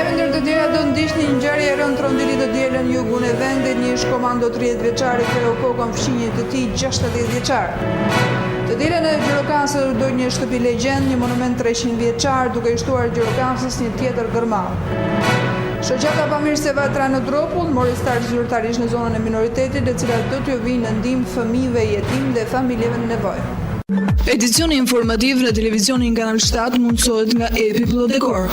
Ndër të tjera do ndiqni një ngjarje e rënë Trondili të dielën jugun e vendit, një ish komando 30 vjeçari kreu kokën fshinjit të tij 60 vjeçar. Të dielën e Gjirokastër u doj një shtëpi legjend, një monument 300 vjeçar, duke i shtuar Gjirokastës një tjetër gërmall. Shoqata Bamirëse Vatra në Dropull mori start zyrtarisht në zonën e minoritetit, e cila do t'ju vinë në ndihmë fëmijëve jetim dhe familjeve në nevojë. Edicioni informativ në televizionin Kanal 7 mundësohet nga Epi Plot Dekor.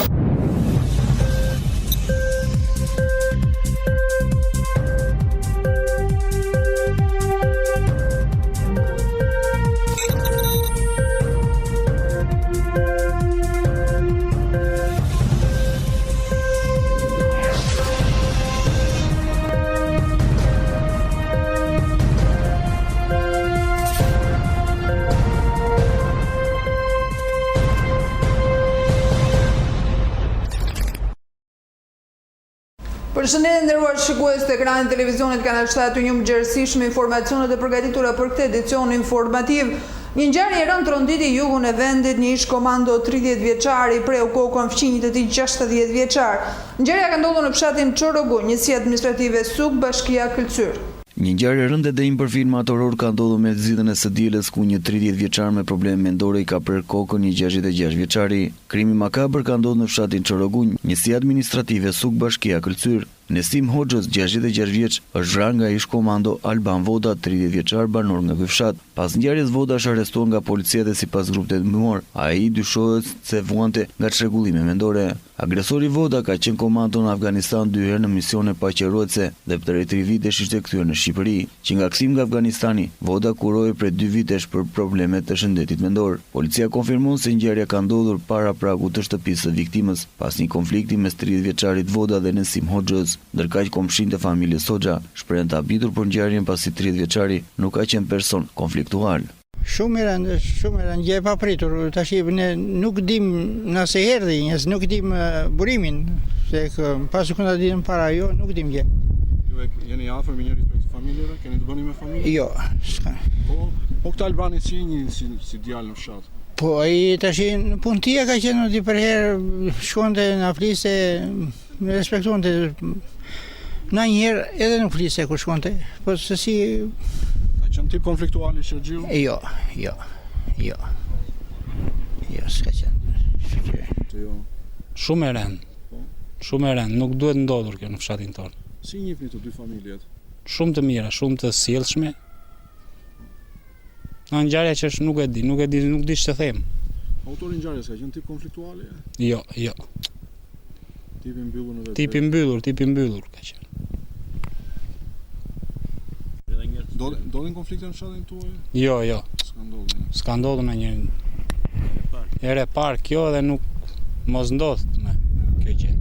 Përshëndetje nderuar shikues të ekranit televizionit Kanal 7, ju njeh gjerësisht me informacionet e përgatitura për këtë edicion informativ. Një ngjarje e rënë Tronditi jugun e vendit, një ish komando 30 vjeçar i preu kokën fqinjit të tij 60 vjeçar. Ngjarja ka ndodhur në fshatin Çorugu, njësia administrative Suk, bashkia Këlcyr. Një ngjarje e rëndë dhe për film horror ka ndodhur me zgjidhjen e së dielës, ku një 30 vjeçar me probleme mendore i ka prerë kokën një 66 vjeçari. Krimi makabër ka ndodhur në fshatin Çorugu, njësia administrative Suk, bashkia Këlcyr. Nesim Hoxhës, 66 vjeç, është vrarë nga ish komando Alban Voda, 30 vjeçar, banor nga ky fshat. Pas ngjarjes Voda është arrestuar nga policia dhe sipas grupit hetimor, ai dyshohet se vuante nga çrregullime mendore. Agresori Voda ka qenë komando në Afganistan 2 herë në misione paqëruese dhe për 3 vitesh ishte kthyer në Shqipëri. Që nga kthimi nga Afganistani, Voda kuroi për 2 vitesh për probleme të shëndetit mendor. Policia konfirmon se ngjarja ka ndodhur para pragut të shtëpisë së viktimës, pas një konflikti mes 30 vjeçarit Voda dhe Nesim Hoxhës. Ndërkaq komshinët e familjes Hoxha shprehen të habitur për ngjarjen pasi 30 vjeçari nuk ka qenë person konfliktual. Shumë e gjë e papritur, tash ne nuk dim nëse erdhi, nuk dim burimin, se pas ku na dinë para jo, nuk dim gjë. Ju jeni afër me njëri prej familjeve, keni të bëni me familje? Jo, s'ka. Po këtë Albani si djalë në fshat. Po ai tash në punëtia ka qenë di për herë, shkonte na fliste, respektonte. Na njëherë edhe nuk fliste kur shkonte, po se si... Ka qenë tip konfliktual i Shërgjiu? Jo, s'ka qenë. Shumë e rënd, nuk duhet ndodhur kjo në fshatin tonë. Si njihni të dy familjet? Shumë të mira, shumë të sjellshme. Në ngjarja që nuk di ç'të them. Autori i ngjarjes ka qenë tip konfliktual? Jo. Tipi mbyllur në vetë. Tipi mbyllur ka qenë. Ndodhin konflikte në fshatin tuaj? Jo. S'ka ndodhur në një herë parë kjo dhe nuk mos ndodh me kjo gjë.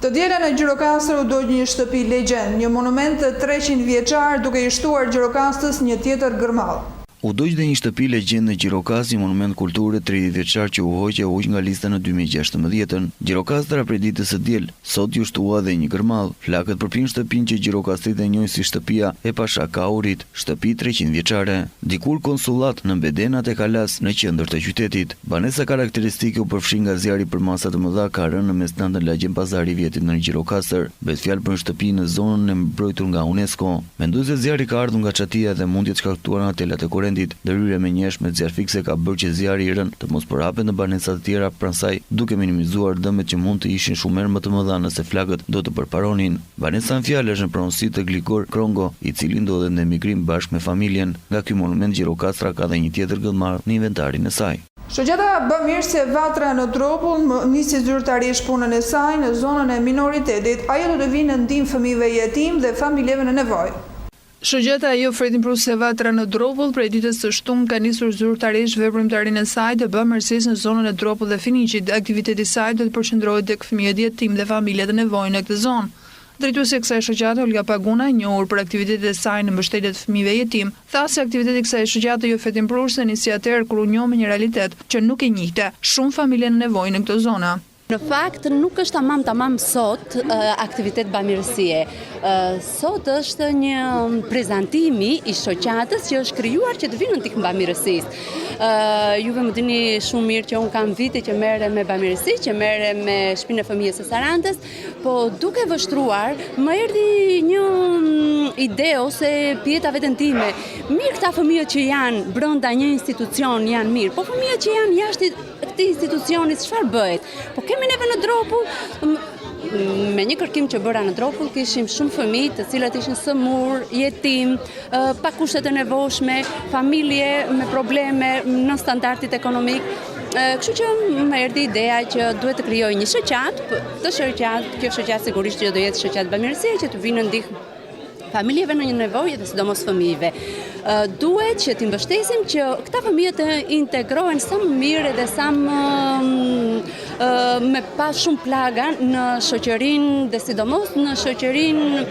Të dielën e Gjirokastër u doj një shtëpi legjend, një monument 300 vjeçar, duke i shtuar Gjirokastës një tjetër gërmall. U doj dhe një shtëpi legjend në Gjirokastë, një monument kulture 30 vjeçar që u hoq nga lista në 2016. Gjirokastra prej ditës së diel, sot ju shtua dhe një gërmall. Flakët përpin shtëpinë që gjirokastrit e njohin si shtëpia e Pasha Kaurit, shtëpi 300 vjeçare. Dikur konsullat në Bedenat e Kalas në qendër të qytetit. Banesa karakteristike u përfshin nga zjarri për masa të mëdha ka rënë në mesnatën lagjen pazari i vjetit në Gjirokastër. Bëhet fjalë për një shtëpi në zonën e mbrojtur nga UNESCO. Mendoj se zjarri ka ardhur nga çatia dhe mundjet shkaktuara nga telat e dërhyrje me njesh me zjarr fikse ka bërë që zjarri i rënë të mos përhapen në banesa të tjera pranë saj, duke minimizuar dëmet që mund të ishin shumë më të mëdha nëse flakët do të përparonin. Banesa në fjalë është në pronësi të Gligor Krongo, i cili ndodhet në emigrim bashkë me familjen. Nga ky monument Gjirokastra ka dhe një tjetër gërmall në inventarin e saj. Shoqata Bamirëse Vatra në Dropull nisi zyrtarisht punën e saj në zonën e minoritetit. Ajo do të vinë në ndihmë fëmijëve jetim dhe familjeve në nevojë. Shoqata Bamirëse Vatra në Dropull prej ditës së shtunë ka nisur zyrtarisht veprimtarinë e saj të bamirësisë në zonën e Dropull dhe Finiqit. Aktiviteti i saj do të përqendrohet tek fëmijët jetim dhe familjet e nevojshme në këtë zonë. Drejtuesi i kësaj shoqate, Olga Paguna, e njohur për aktivitetet e saj në mbështetje të fëmijëve jetim, tha se aktiviteti i kësaj shoqate jo fetimprur se nisi atëherë kur u njoh me një realitet që nuk e njihte shumë familje në nevojë në këtë zonë. Në fakt nuk është tamam sot aktivitet bamirësie. Sot është një prezantimi i shoqatës që është krijuar që të vinë ndihmë bamirësisë. Juve më dini shumë mirë që unë kam vite që merrem me bamirësi, që merrem me shtëpinë e fëmijës së Sarandës, po duke vështruar më erdhi një ide ose pjeta veten time. Mirë këta fëmijët që janë brenda një institucion janë mirë, po fëmijët që janë jashtë këtij institucioni çfarë bëhet? Po kemi neve në Dropull, me një kërkim që bëra në Dropull, kishim shumë fëmijë të cilët ishin sëmur, jetim, pa kushtet e nevojshme, familje me probleme në standardit ekonomik. Kështu që më erdhi ideja që duhet të krijoj një shoqat, kjo shoqat sigurisht që do jetë shoqat bamirësie që të vinë ndihmë familjeve në një nevojë dhe sidomos fëmijëve. Duhet që t'i mbështesim që këta fëmijë të integrohen sa më mirë dhe sa më me pa shumë plaga në shoqërinë dhe sidomos në shoqërinë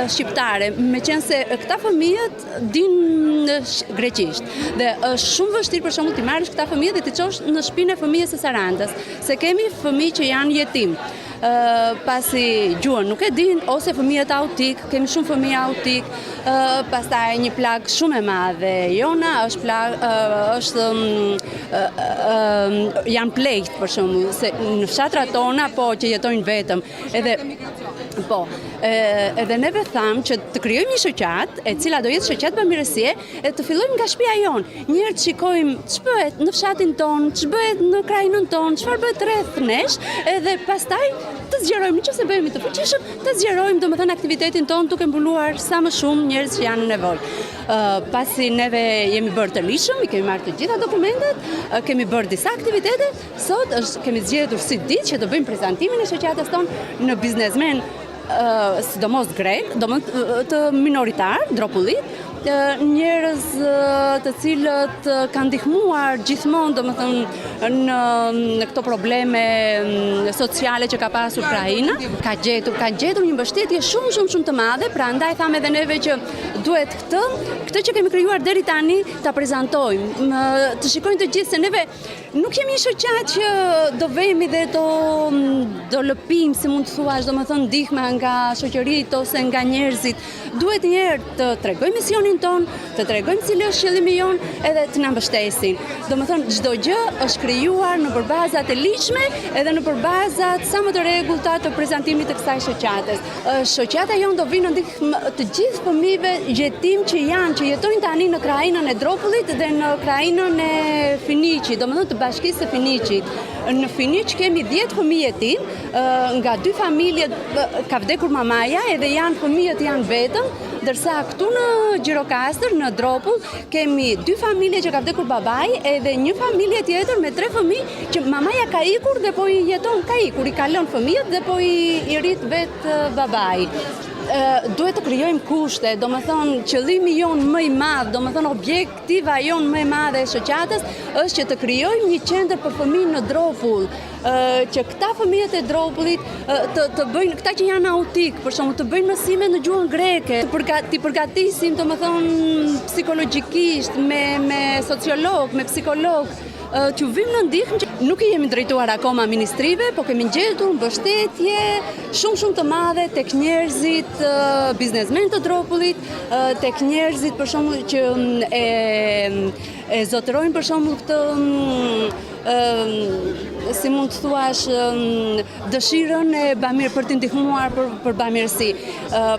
shqiptare, meqense këta fëmijët dinë greqisht dhe është shumë vështirë për shembull ti marrësh këta fëmijë dhe ti çosh në shtëpinë e fëmijës së Sarandës, se kemi fëmijë që janë jetim. Pasi gjuhën nuk e din, ose fëmijët autik, kemi shumë fëmijë autik, pastaj një plagë shumë e madhe jona është janë plejt për shembull, se në fshatrat tona po që jetojnë vetëm, edhe neve thamë që të krijojmë një shoqat, e cila do jetë shoqat bamirësie, e të fillojmë nga shtëpia jonë. Njëherë të shikojmë ç'bëhet në fshatin tonë, ç'bëhet në krajinën tonë, çfarë bëhet rreth nesh, edhe pastaj të zgjerojmë, nëse bëhemi të fuqishëm, të zgjerojmë domethënë aktivitetin tonë duke mbuluar sa më shumë njerëz që janë në nevojë. Pasi neve jemi bërë të lishëm, i kemi marrë të gjitha dokumentet, kemi bërë disa aktivitete, sot kemi zgjedhur si ditë që do bëjmë prezantimin e shoqatës tonë në biznesmen sidomos grek, të minoritar, Dropullit, njerëz të cilët kanë ndihmuar gjithmonë domethënë në këto probleme sociale që ka pasur Ukraina, kanë gjetur një mbështetje shumë të madhe, prandaj thamë edhe neve që duhet këtë që kemi krijuar deri tani ta prezantojmë, të shikojnë të gjithë se neve nuk jemi një shoqat që do vemi dhe do lëpim, si mund të thuash, domethënë ndihmë nga shoqëritë ose nga njerëzit. Duhet një herë të tregojmë misionin ton, të tregojmë cili është qëllimi jon edhe të na mbështesin. Domethënë çdo gjë është krijuar në përbazat e ligjshme edhe në përbazat sa më të rregullta të prezantimit të kësaj shoqates. Shoqata jon do vinë ndihmë të gjithë fëmijëve jetim që jetojnë tani në krajinën e Dropullit dhe në krajinën e Finiqit, domethënë të bashkisë së Finiqit. Në Finiq kemi 10 fëmijë jetim, nga 2 familje ka vdekur mamaja edhe fëmijët janë vetëm, ndërsa këtu në Gjirokastër, në Dropull, kemi 2 familje që ka vdekur babai edhe një familje tjetër me 3 fëmijë që mamaja ka ikur dhe po i jeton ka ikur, i kalon fëmijët dhe po i rrit vetë babai. Duhet të krijojmë kushte, domethënë qëllimi jon më i madh, domethënë objektiva jon më e madhe e shoqatës është që të krijojmë një qendër për fëmijë në Dropull, që këta fëmijët e Dropullit të bëjnë, këta që janë autik, për shembull, të bëjnë mësime në gjuhën greke, të përgatisim domethënë psikologjikisht me sociolog, me psikolog, që vim në ndihmë që nuk i jemi drejtuar akoma ministrive, po kemi gjetur mbështetje shumë të madhe tek njerëzit biznesmen të Dropullit, tek njerëzit për shembull që e zotërojnë për shembull këtë si mund të thuash dëshirën e për të ndihmuar për bamirësi.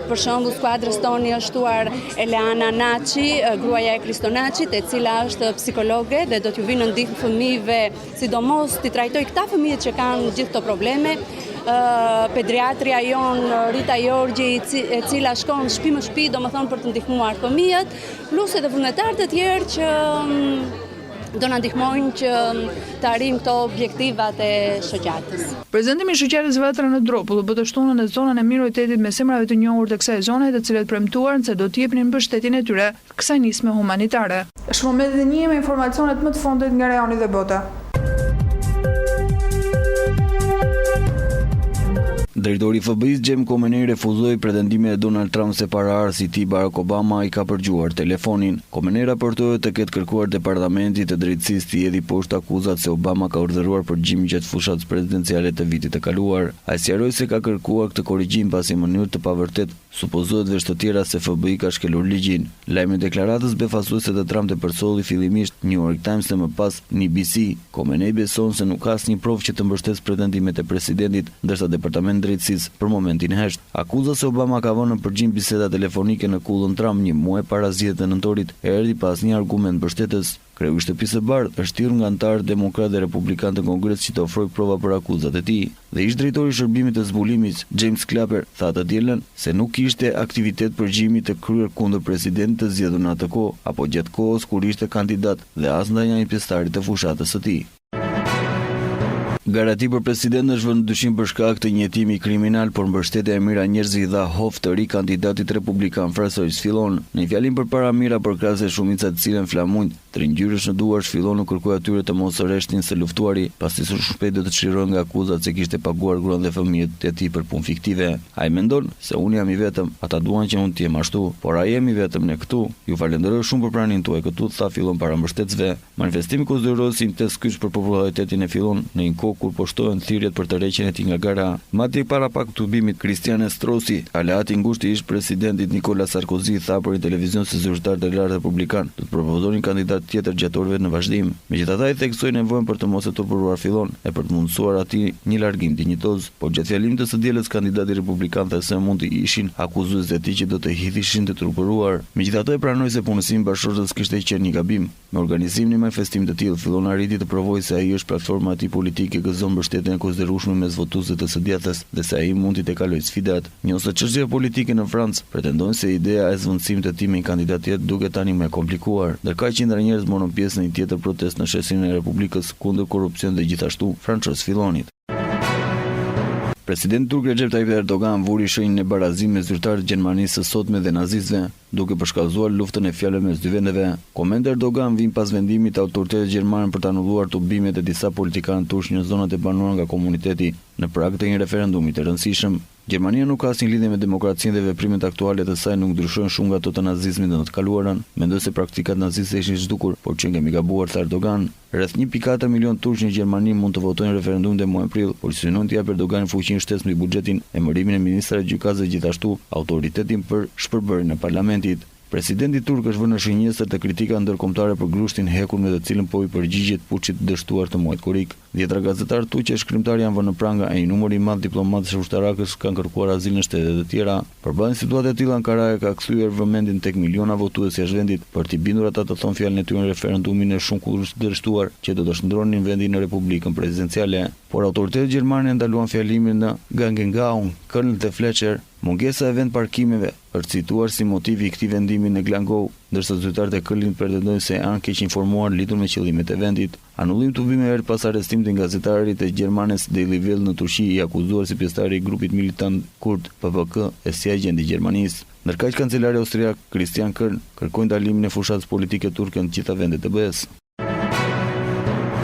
Për shembull skuadrës tonë është shtuar Eleana Naçi, gruaja e Kristo Naçit, e cila është psikologe dhe do t'ju vinë në ndihmë fëmijëve, sidomos t'i trajtoj këta fëmijët që kanë gjithë këto probleme. Pediatria jon Rita Jorgji, e cila shkon shtëpi më shtëpi, domethënë për të ndihmuar fëmijët, plus edhe vullnetarë të tjerë që do na ndihmojnë që të arrijmë këto objektivat e shoqatës. Prezantimi i shoqatës Vatra në Dropull u bë të shtunën në zonën e minoritetit me semrave të njohur të kësaj zone, të cilët premtuan se do të jepnin mbështetjen e tyre kësaj nisme humanitare. Është momenti i njëjtë me informacionet më të fundit nga rajoni dhe bota. Drejtori i FBI-s James Comey refuzoi pretendimet e Donald Trump se para arsi i tij Barack Obama i ka përgjuar telefonin. Comey raportoi të ketë kërkuar Departamentit të Drejtësisë të hedhë poshtë akuzat se Obama ka urdhëruar përgjigje gjatë fushatës presidenciale të vitit të kaluar. Ai sqaroi se ka kërkuar këtë korrigjim pasi në mënyrë të pavërtetë supozohet veç të tjera se FBI ka shkelur ligjin. Lajmi i deklaratës befasuese të Trump e përsolli fillimisht New York Times dhe më pas NBC. Comey beson se nuk ka asnjë provë që të mbështesë pretendimet e presidentit, ndërsa Departamenti i Drejtësisë për momentin hesht akuza se Obama ka vënë në përgjigje biseda telefonike në kullën Trump një muaj para zgjedhjeve të nëntorit erdhi pas një argument mbështetës. Kreu i Shtëpisë së Bardhë është thirrur nga anëtarë demokratë dhe republikanë të Kongresit që të ofrojë prova për akuzat e tij. Dhe ish drejtori i shërbimit të zbulimit James Clapper tha të dielën se nuk kishte aktivitet përgjigimi të kryer kundër presidentit të zgjedhur në atë kohë apo gjatë kohës kur ishte kandidat dhe as ndaj një pjesëtarit të fushatës së tij. Garati për president është vënë në dyshim për shkak të një hetimi kriminal, por mbështetja e mira njerëzve i dha hof të ri kandidatit republikan Francois Fillon. Në një fjalim përpara mira për krahas e shumica të cilën flamujnë tringjyrësh në duar, Fillon u kërkoi atyre të mos rreshtin se luftuari, pasi shumë shpejt do të çlirohen nga akuzat se kishte paguar gruan dhe fëmijët e tij për punë fiktive. Ai mendon se unë jam i vetëm, ata duan që unë të jem ashtu, por ai jemi vetëm ne këtu. Ju falenderoj shumë për praninë tuaj këtu, tha Fillon para mbështetësve. Manifestimi konsiderohet si një test kyç për popularitetin e Fillon në një kohë kur poshtohen thirrjet për të rreqjen e tij nga gara. Madje para pak tubimit Christiane Straussy, aleati i ngushtë i ish presidentit Nicolas Sarkozy, tha për një televizion se zyrtarët e lartë republikan do të propozonin kandidat tjetër gjatë orëve në vazhdim. Megjithatë ai theksoi nevojën për të mos e turpëruar Fillon e për të mundësuar atij një largim dinjitoz, por gjatë fjalimit të së dielës kandidati republikan tha se mund të ishin akuzues e tij që do të hidhishin të turpëruar. Megjithatë ai pranoi se punësimi bashkëshortës kishte qenë një gabim. Me organizimin e manifestimit të tillë, Fillon arriti të provojë se ai është platforma e tij politike gëzon mbështetjen e konsiderueshme mes votuesve të së djathtas dhe se ai mund të kalojë sfidat. Njëse çështja politike në Francë pretendojnë se ideja e zvendësimit të tij me një kandidat tjetër duket tani më e komplikuar. Ndërkaq qindra njerëz morën pjesë në një tjetër protestë në shesin e Republikës kundër korrupsionit dhe gjithashtu Francois Fillonit. Presidenti turk Recep Tayyip Erdogan vuri shenjën e barazimit me zyrtarët e Gjermanisë së sotme dhe nazistëve, duke përshkallëzuar luftën e fjalëve mes dy vendeve. Komente Erdogan vin pas vendimit të autoritetit gjerman për të anulluar tubimet e disa politikanë turq në zonat e banuara nga komuniteti në prag të një referendumi të rëndësishëm. Gjermania nuk ka asnjë lidhje me demokracinë dhe veprimet aktuale të saj nuk ndryshojnë shumë nga ato të nazizmit në të kaluarën. Mendoj se praktikat naziste ishin zhdukur, por që kemi gabuar, tha Erdogan. Rreth 1.4 milion turq në Gjermani mund të votojnë referendum dhe muaj prill, por synojnë të japë Erdogan fuqinë shtesë mbi buxhetin, emërimin e ministrave të gjykatës dhe gjithashtu autoritetin për shpërbërjen e parlamentit. Presidenti turk është vënë në shënjestër të kritika ndërkombëtare për grushtin hekur me të cilën po i përgjigjet puçit dështuar të muajit korrik. 10 gazetarë tuqe shkrimtar janë vënë në pranga e një numër i madh diplomatësh ushtarakësh kanë kërkuar azil në shtete të tjera. Përballë situatë të tilla, Ankara ka kthyer vëmendjen tek miliona votues jashtë vendit për t'i bindur ata të thonë fjalën e tyre në referendumin e shumë kurrë dështuar që do të shndronin vendin në Republikën Presidenciale. Por autoritetet gjermane ndaluan fjalimin në Gangengaun, Köln dhe Fletcher. Mungesa e vend parkimeve është cituar si motivi i këtij vendimi në Glasgow, ndërsa zyrtarët e Kölnit pretendojnë se janë keq informuar lidhur me qëllimet e vendit. Anullim tubimeve erdhi pas arrestimit të gazetarit të gjermanes Daily Welt në Turqi, i akuzuar si pjesëtar i grupit militant kurd PPK e si agent i Gjermanisë. Ndërkaq kancelari austriak Christian Kern kërkoi ndalimin e fushatës politike turke në të gjitha vendet e BE-s.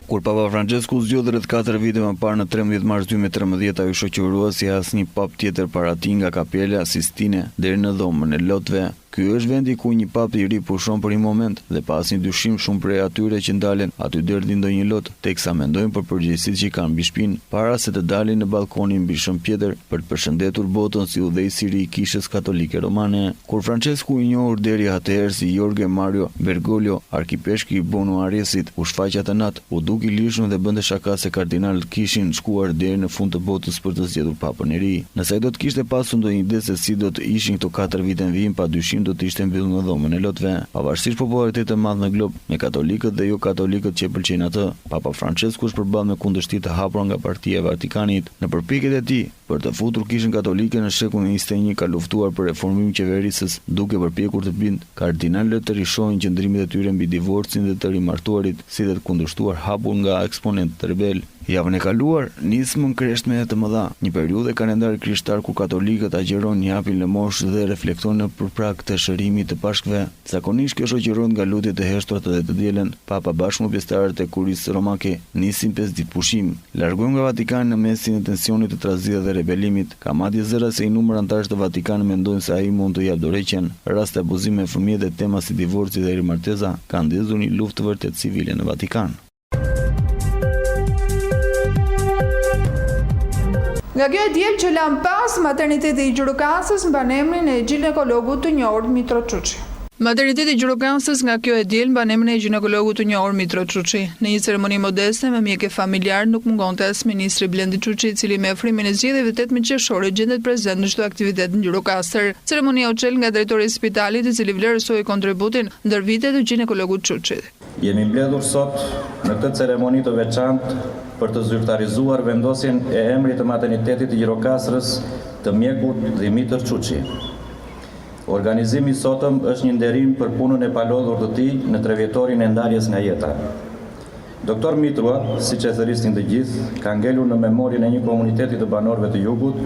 Kur Papa Francesku zgjodhi rreth 4 vite më parë në 13 mars 2013, ai u shoqërua si asnjë pap tjetër para tij nga Kapela Sistine deri në dhomën e Lotëve. Ky është vendi ku një pap i ri pushon për një moment dhe pa asnjë dyshim shumë prej atyre që ndalen aty deri ndonjë lot, teksa mendojnë për përgjegjësitë që kanë mbi shpinë para se të dalin në balkonin mbi shëmpjetër për të përshëndetur botën si udhëheqësi i ri i Kishës Katolike Romane. Kur Francesku i njohur deri atëherë si Jorge Mario Bergoglio, arkipeshki i Buenos u shfaq atë natë, u duki lishun dhe bënte shaka se kardinalët kishin shkuar deri në fund të botës për të zgjedhur papën e ri. Nëse ai do të kishte pasur ndonjë ide se si do të ishin këto 4 vite në vijim, padyshim do të ishte mbyllur në dhomën e Lotëve. Pavarësisht popularitetit të madh në glob, me katolikët dhe jo katolikët që pëlqejnë atë, Papa Francesku është përballë me kundërshti të hapura nga Partia e Vatikanit. Në përpjekjet e tij për të futur Kishën Katolike në shekullin 21 ka luftuar për reformimin e qeverisjes, duke përpjekur të bindë kardinalët të rishojnë qëndrimet e tyre mbi divorcin dhe të rimartuarit, si dhe të kundërshtuar hapur nga eksponentët rebel. Javën e kaluar, nisë më nkreshme të mëdha, një periudhë kalendar krishtar ku katolikët agjeron një japin lëmosh dhe reflekton në përprak të shërimit të pashkve. Zakonisht kjo shoqërohet nga lutjet e heshtrat dhe të dielën. Papa bashkë me pjesëtarët e kurisë romake nisin 5 ditë pushim. Larguar nga Vatikani në mesin e tensionit të trazidhe dhe rebelimit, ka madje zëra se i numër antarësh të Vatikanit mendojnë se ai mund të jap dorëheqjen. Raste abuzime me fëmijë dhe tema si divorci dhe rimarteza kanë ndezur një luftë të vërtet civile në Vatikan. Nga kjo e diel që lan pas, materniteti i Gjirokastës mban emrin e ginekologut të njohur Mitro Çuçi. Materniteti i Gjirokastës nga kjo e diel mban emrin e ginekologut të njohur Mitro Çuçi. Në një ceremoni modeste me mjekë familjar nuk mungonte as ministri Blendi Çuçi, i cili me afrimin e zgjedhjeve 18 qershore gjendet prezent në çdo aktivitet në Gjirokastër. Ceremonia u çel nga drejtori i spitalit, i cili vlerësoi kontributin ndër vitet të ginekologut Çuçit. Jemi mbledhur sot në këtë ceremoni të veçantë për të zyrtarizuar vendosjen e emrit të maternitetit të Gjirokastrës të mjekut Dimitër Çuçi. Organizimi i sotëm është një nderim për punën e palodhur të tij në 3 vjetorin e ndarjes nga jeta. Doktor Mitrua, siç e thërisnin të gjithë, ka ngelur në memorien e një komuniteti të banorëve të Jugut,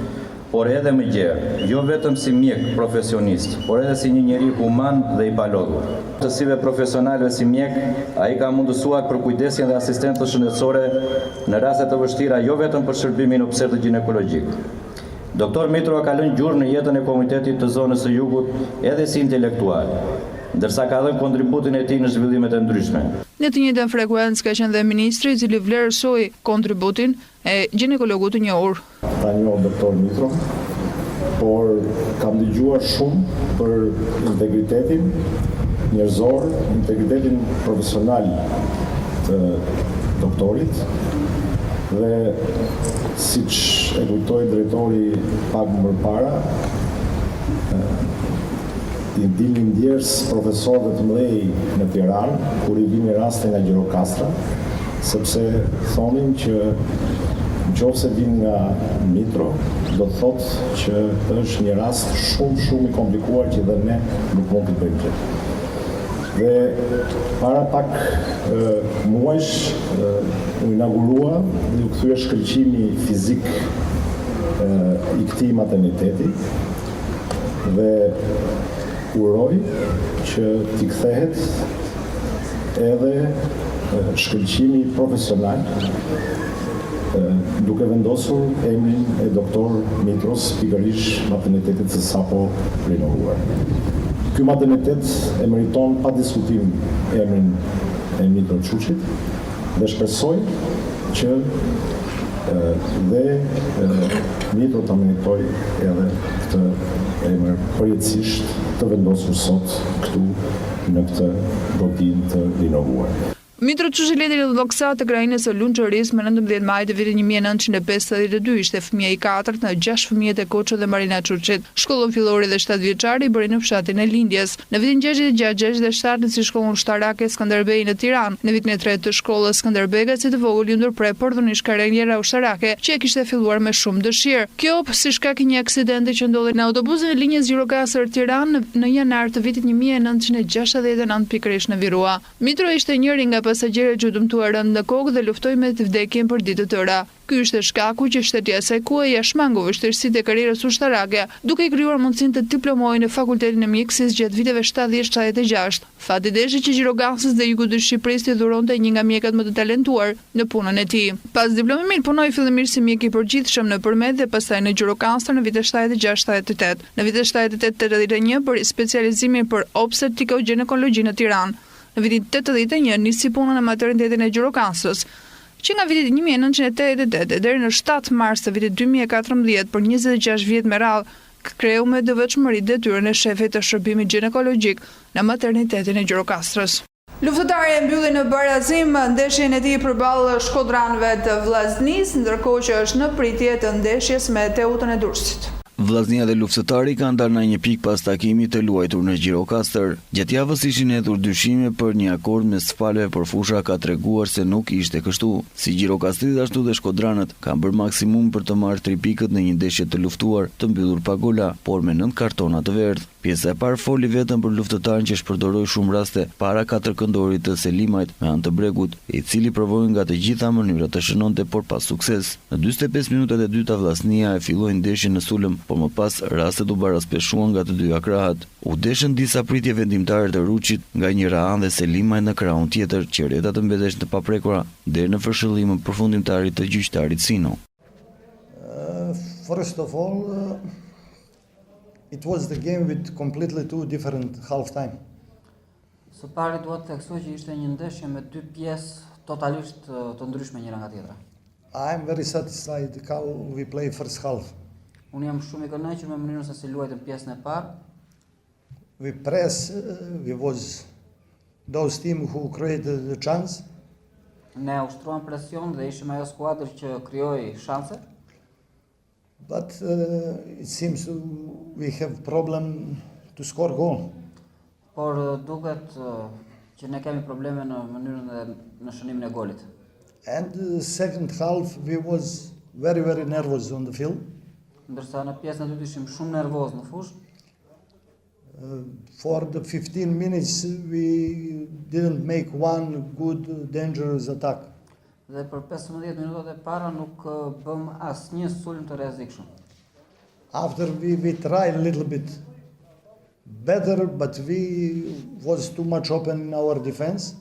por edhe më gjerë, jo vetëm si mjek profesionist, por edhe si një njeri human dhe i palodhur. Tësive profesionale si mjek, ai ka mundësuar për kujdesjen dhe asistentës shëndetësore në raste të vështira, jo vetëm për shërbimin obsert ginekologjik. Doktor Mitrua ka lënë gjurmë në jetën e komunitetit të zonës së Jugut edhe si intelektual, ndërsa ka dhënë kontributin e tij në zhvillimet e ndryshme. Në të njëjtën frekuencë ka qenë dhe ministri, i cili vlerësoi kontributin e ginekologut të njohur. Ta njoh doktor Mitro, por kam dëgjuar shumë për integritetin njerëzor, integritetin profesional të doktorit dhe siç e kujtoi drejtori pak më parë, i dilnin ndjers profesorëve të mëdhenj në Tiranë, kur i vinin raste nga Gjirokastra, sepse thonin që nëse vin nga Mitro, do të thotë që është një rast shumë i komplikuar që dhe ne nuk mund të bëjmë gjë. Dhe para pak muajsh u inaugurua dhe u kthye shkëlqimi fizik i këtij materniteti dhe uroj që t'i kthehet edhe shkëlqimi profesional duke vendosur emrin e doktor Mitros pikërisht maternitetit së sapo rinovuar. Ky maternitet e meriton pa diskutim emrin e Mitro Çuçit dhe shpresoj që dhe Mitro ta meritoj edhe këtë emër përjetësisht të vendosur sot këtu në këtë godinë të rinovuar. Mitro Çuçi lindri në Lloksa të krajinës së Lunçërisë më 19 maj të vitit 1952, ishte fëmia i 4 në 6 fëmijët e Koçut dhe Marina Çuçit. Shkollën fillore dhe 7 vjeçare i bëri në fshatin e lindjes. Në vitin 66-67 nisi shkollën ushtarake Skënderbej në Tiranë. Në vitin e 3 të shkollës Skënderbega, si të vogël ju ndërprej portonisht karriera ushtarake, që e kishte filluar me shumë dëshirë. Kjo si shkak i një aksidenti që ndodhi në autobusin e linjës Gjirokastër-Tiranë në janar të vitit 1969 pikërisht në Virua. Mitro ishte njëri nga pasagjerët që dëmtuar rënd në kokë dhe luftoi me të vdekjen për ditë të tëra. Ky ishte shkaku që shtetja e saj kuaj ja shmangu vështirësitë e karrierës ushtarake, duke i krijuar mundësinë të diplomohej në fakultetin e mjekësisë gjatë viteve 70-76. Fati deshi që Gjirokastës dhe Jugut të Shqipërisë i dhuronte një nga mjekët më të talentuar në punën e tij. Pas diplomimit punoi fillimisht si mjek i përgjithshëm në Përmet dhe pastaj në Gjirokastër në vitet 76-78. Në vitet 78-81 bëri specializimin për obstetriko-ginekologji në Tiranë. Në vitin 81 nisi punën në maternitetin e Gjirokastrës, që nga vitit 1988 deri në 7 mars të vitit 2014 për 26 vjet me radhë kreu me devotshmëri detyrën e shefit të shërbimit ginekologjik në maternitetin e Gjirokastrës. Luftëtari e mbylli në barazim ndeshjen e tij përballë shkodranëve të Vllaznisë, ndërkohë që është në pritje të ndeshjes me Teutën e Durrësit. Vllaznia dhe luftëtari kanë dalë në një pikë pas takimit të luajtur në Gjirokastër. Gjatë javës ishin hedhur dyshime për një akord mes palëve, por fusha ka treguar se nuk ishte kështu. Si Gjirokastrit ashtu dhe shkodranët kanë bërë maksimum për të marrë 3 pikët në një ndeshje të luftuar, të mbyllur pa gola, por me 9 kartona të verdhë. Pjesa e parë foli vetëm për luftëtarin që shpërdoroi shumë raste para katërkëndorit të Selimajt me anë të Bregut, i cili provoi nga të gjitha mënyrat të shënonte por pa sukses. Në 45 minutat e dyta Vllaznia e filloi ndeshjen në sulm, por më pas rastet u baraspeshuan nga të dyja krahat. U deshën disa pritje vendimtare të Ruçit nga njëra anë dhe Selimaj në krahun tjetër, që rreta të mbeteshin të paprekura deri në përshëllimin përfundimtarit të gjyqtarit Sino. First of all, it was the game with completely two different half-time. Së pari duhet të theksoj që ishte një ndeshje me dy pjesë totalisht të ndryshme njëra nga tjetra. I am very satisfied how we play first half. Unë jam shumë i kënaqur me mënyrën se si luajtëm pjesën e parë. We press, we was those team who created the chance. Ne ushtruam presion dhe ishim ajo skuadër që krijoi shanse. But it seems we have problem to score goal. Por duket që ne kemi probleme në mënyrën dhe në shënimin e golit. And the second half we was very nervous on the field. Ndërsa në pjesën e dytë ishim shumë nervoz në fushë. For the 15 minutes we didn't make one good dangerous attack. Dhe për 15 minutat e para nuk bëm asnjë sulm të rrezikshëm. After we tried a little bit better, but we was too much open in our defense.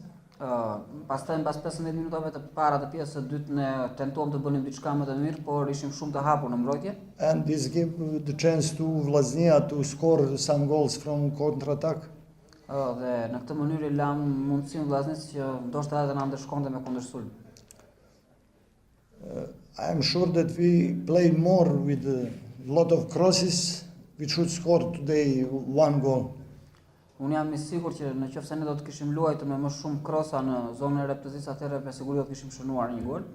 Pastaj mbas 15 minutave të para të pjesës së dytë ne tentuam të bënim diçka më të mirë, por ishim shumë të hapur në mbrojtje. And this gave the chance to Vllaznia to score some goals from counter-attack. Dhe në këtë mënyrë i lam mundësinë Vllaznisë që ndoshta edhe na ndërshkonte me kundërsulm. I am sure that we played more with a lot of crosses. We should score today one goal. Unë jam i sigurt që nëse ne do të kishim luajtur me më shumë krosa në zonën e reptëzisë, atëherë me siguri do të kishim shënuar një gol.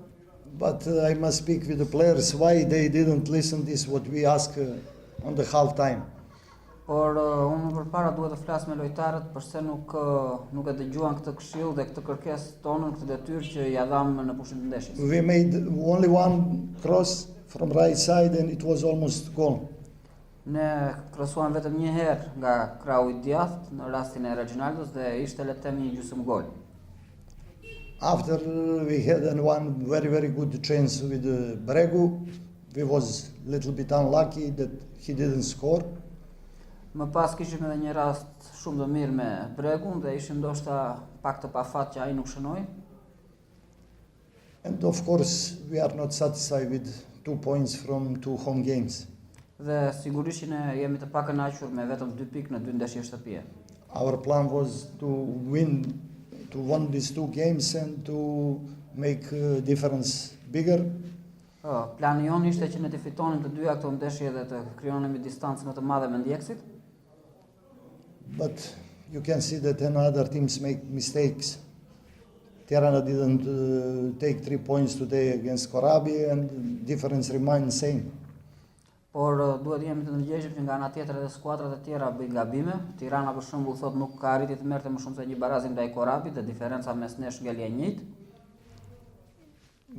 But I must speak with the players why they didn't listen this what we ask on the half time. Por unë përpara duhet të flas me lojtarët përse nuk e dëgjuan këtë këshill dhe këtë kërkesë tonën, këtë detyrë që ja dham në pushim të ndeshjes. We made only one cross from right side and it was almost goal. Ne krosuam vetëm një herë nga krahu i djathtë në rastin e Reginaldos dhe ishte le të themi një gjysmë gol. After we had one very good chance with Bregu, we was little bit unlucky that he didn't score. Më pas kishim edhe një rast shumë të mirë me Bregun dhe ishim ndoshta pak të pafat që ai nuk shënoi. And of course we are not satisfied with 2 points from 2 home games. Dhe sigurisht që ne jemi të pakënaqur me vetëm 2 pikë në 2 ndeshje shtëpie. Our plan was to win these 2 games and to make a difference bigger. Plani jon ishte që ne të fitonim të dyja këto ndeshje dhe të krijonim një distancë më të madhe me ndjekësit. But you can see that other teams make mistakes. Tirana didn't take 3 points today against Korabi and difference remains same. Por duhet jemi të ndërgjegjshëm që nga ana tjetër edhe skuadrat e tjera bëjnë gabime. Tirana për shembull thotë nuk ka arritur të merrte më shumë se një barazim ndaj Korabit dhe diferenca mes nesh ngel e njëjtë.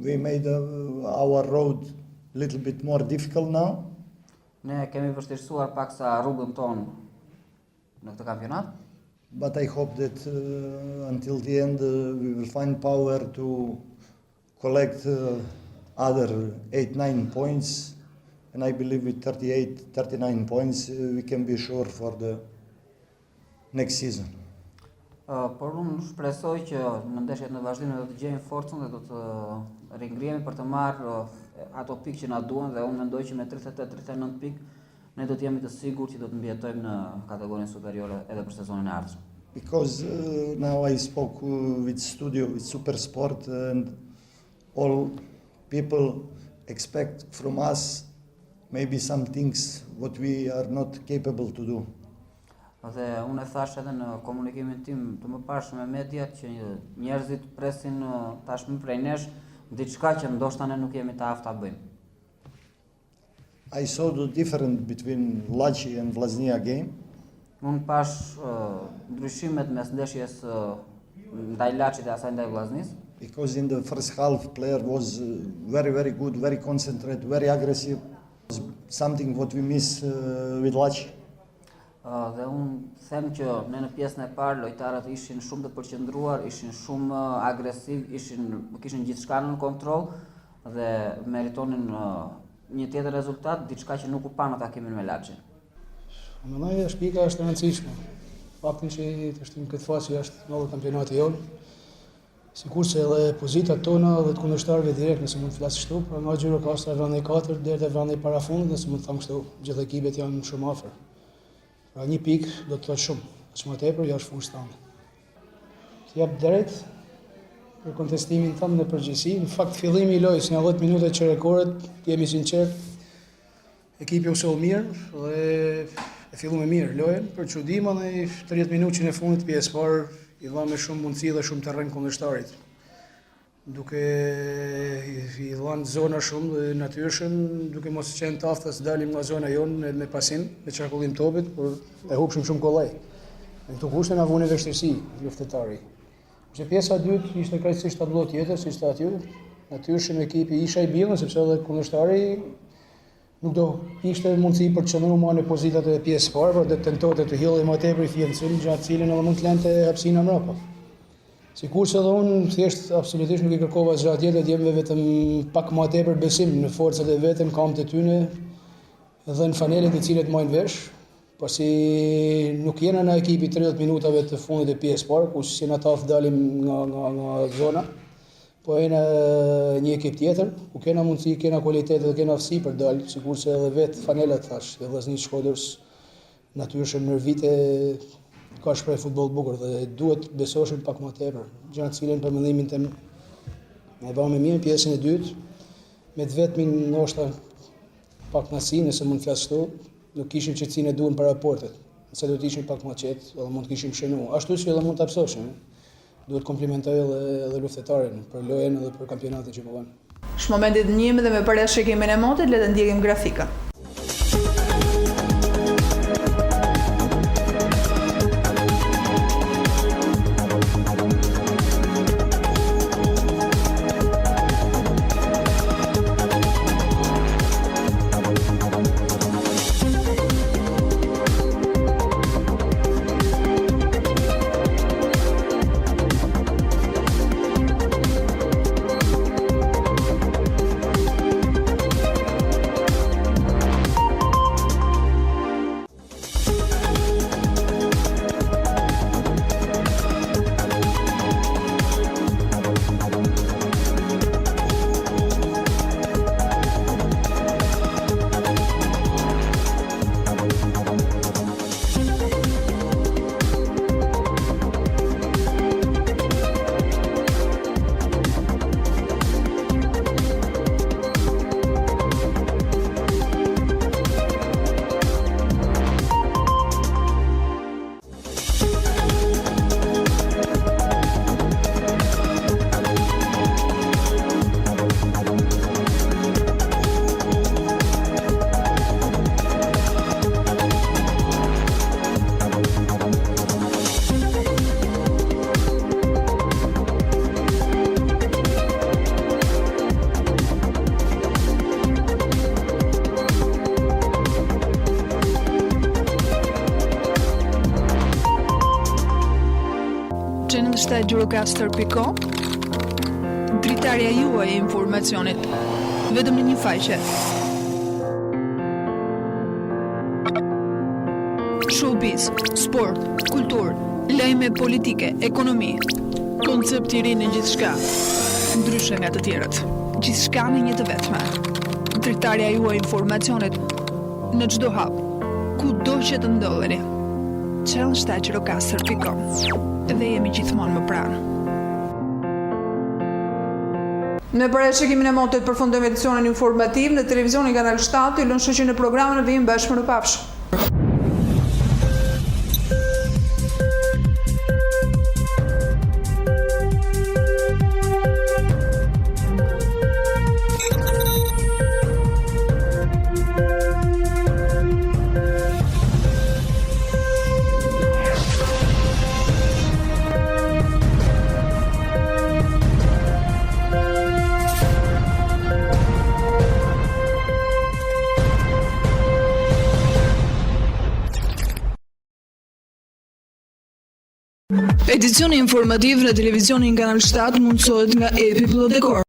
We made our road little bit more difficult now. Ne kemi vështirësuar paksa rrugën tonë në këtë kampionat. But I hope that until the end we will find power to collect other 8-9 points. And I believe with 38-39 points we can be sure for the next season. Por unë shpresoj që në ndeshjet në vazhdim do të gjejmë forcën dhe do të ringrihemi për të marrë ato pikë që na duan dhe unë mendoj që me 38-39 pikë ne do të jemi të sigurt që do të mbijetojmë në kategorinë superiore edhe për sezonin e ardhshëm. Because now I spoke with studio, with Supersport, and all people expect from us maybe some things what we are not capable to do. Dhe unë e thash edhe në komunikimin tim të mëparshëm me mediat që njerëzit presin tashmë prej nesh diçka që ndoshta ne nuk jemi të aftë ta bëjmë. I saw the difference between Laçi and Vllaznia game. Unë pash ndryshimet mes ndeshjes ndaj Laçit dhe asaj ndaj Vllaznisë. Because in the first half player was very good, very concentrated, very aggressive. Something what we miss with Laçi. Dhe unë them që ne në pjesën e parë lojtarët ishin shumë të përqendruar, ishin shumë agresiv, kishin gjithçka në kontroll dhe meritonin një tjetër rezultat, diçka që nuk u pa në takimin me Laçin. Mendoj që shpika është e rëndësishme. Faktin që të shtim këtë fazë është në kampionati jonë. Sikurse edhe pozitat tona dhe të kundërshtarëve direkt nëse mund të flas kështu, pra nga Gjirokastra vendi 4 deri te vendi parafundit, nëse mund të them kështu, gjithë ekipet janë shumë afër. Pra një pikë do të thotë shumë, as më tepër jashtë fushës tonë. Të jap drejt për kontestimin tonë në përgjithësi, në fakt fillimi i lojës në 10 minuta që rekordet, jemi sinqert, ekipi u sol mirë dhe e filluam mirë lojën, për çudi në 30 minutë që në fundit pjesë parë i dha me shumë mundësi dhe shumë terren kundërshtarit. Duke i dhanë zona shumë dhe natyrshëm, duke mos qenë të aftë të dalim nga zona jonë me pasim, me qarkullim topit, por e hupshim shumë kollaj. Në këto kushte na vuni vështirësi luftëtari. Që pjesa e dytë ishte krejtësisht tablo tjetër, si ishte aty. Natyrshëm ekipi isha i billur sepse edhe kundërshtari nuk do ishte mundësi për të qëndruar më në pozitat e pjesës parë, por do tentonte të hillej më tepër i fjencën, gjatë cilën edhe mund të lente hapësina mbrapa. Sikurse edhe unë thjesht absolutisht nuk i kërkova asgjë tjetër, jam vetëm pak më tepër besim në forcat e vetën, kamët e tyre dhe në fanelet të cilët marrin vesh, pasi nuk jena në ekipi 30 minutave të fundit të pjesës parë, ku si na taf dalim nga zona. Po jena një ekip tjetër, ku kena mundësi, kena kualitet dhe kena aftësi për dalë, sikurse edhe vetë fanelat thash, e vllaznisë Shkodrës natyrshëm në vite ka shpreh futboll bukur dhe duhet besoshim pak më tepër. Gjëra të cilën për mendimin tim e bëmë mirë pjesën e dytë, me të vetmin ndoshta pak nasi, nëse mund të flas kështu, nuk kishim qetësinë e duhur para raportet. Nëse do të ishim pak më qetë, edhe mund të kishim shënuar. Ashtu si edhe mund ta psoshim. Duhet komplimentoj edhe luftëtarin për lojën edhe për kampionatin që po bën. Është momenti të njëjmë dhe me parashikimin e motit le të ndjekim grafikën. Gjirokastër.com Dritarja juaj e informacionit vetëm në një faqe. Showbiz, sport, kulturë, lajme politike, ekonomi. Koncept i ri në gjithçka. Ndryshe nga të tjerët. Gjithçka në një të vetme. Dritarja juaj e informacionit në çdo hap, kudo që të ndodheni. Gjirokastër.com dhe jemi gjithmonë më pranë. Në parashikimin e motit përfundojmë edicionin informativ në televizionin Kanal 7, i lënë shoqin në programin e vijim bashkë në pafshim. Edicioni informativ në televizionin Kanal 7 mundësohet nga Epi Plot Dekor.